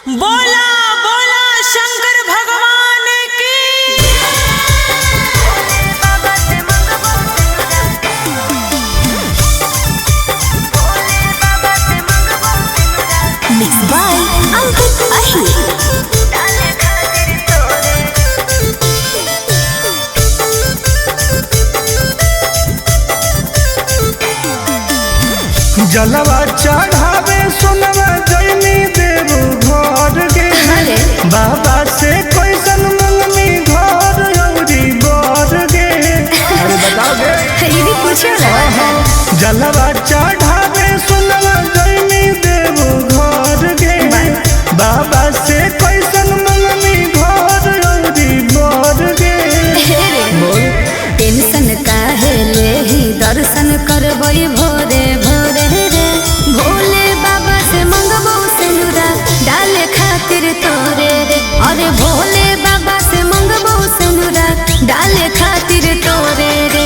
बोला बोला शंकर भगवान की। Mixed by Ankit Ahir. जलवा चढ़ावे सुनवा जैनी देव घर गे बाबा से कैसन मंगनी घर औरी बर गे। अरे बताओ गे ये भी पूछो ना। जलवा चढ़ावे सुनवा जैनी देव घर गे बाबा से कैसन मंगनी घर औरी बर गे। टेंशन काहे लेही दर्शन करबई भोरे भोरे रे भोले बाबा से मंगबो सिंदूरा डाले खातिर तोरे रे। अरे भोले बाबा से मंगबो सिंदूरा डाले खातिर तोरे रे।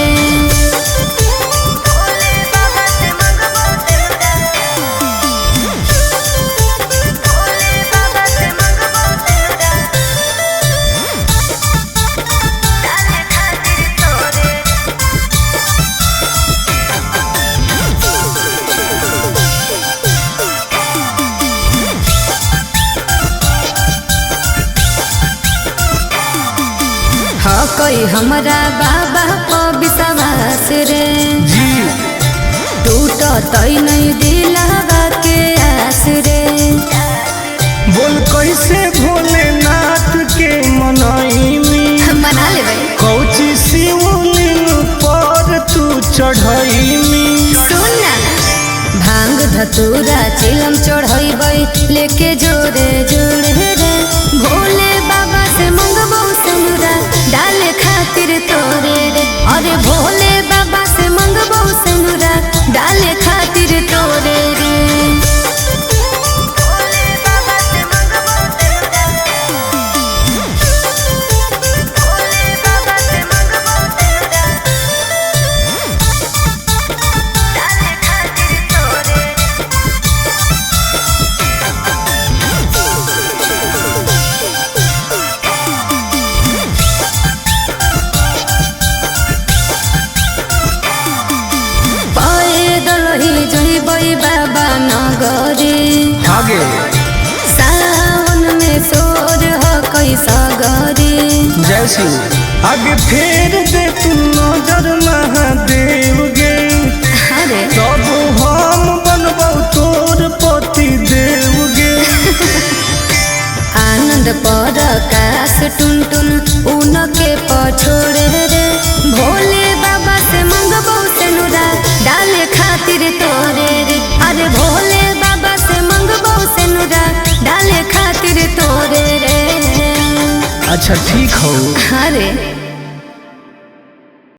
हाँ कोई हमरा बाबा को विश्वास रे जी टूट तई नहीं दिलावा के आस रे। बोल कैसे भोलेनाथ के मनईमी मना ले भाई कौची शिवलिंग पर तू चढ़ईमी। सुन ना भांग धतूरा चिलम चढ़ैबै लेके जोरे जोरे रे भोले बाबा से मंगबो सिंदूरा डाले खातिर तोरे रे। अरे भोले बाबा से मंगबो सिंदूरा डाले खातिर तोरे रे। बाबा नगरे आगे सावन में सोर हो कैसा गरे। जय शिव आगे फेर दे तू नजर महादेव गे अरे तब हम बनबौ तोर पति देव गे। आनंद पर काश टुन टुन उनके पछोड़े रे भोले बाबा से मंगबो सिंदूरा डाले खातिर तोरे रे। अरे भोले बाबा से मंगबो सिंदूरा डाले खातिर तोरे रे। अच्छा ठीक हो। अरे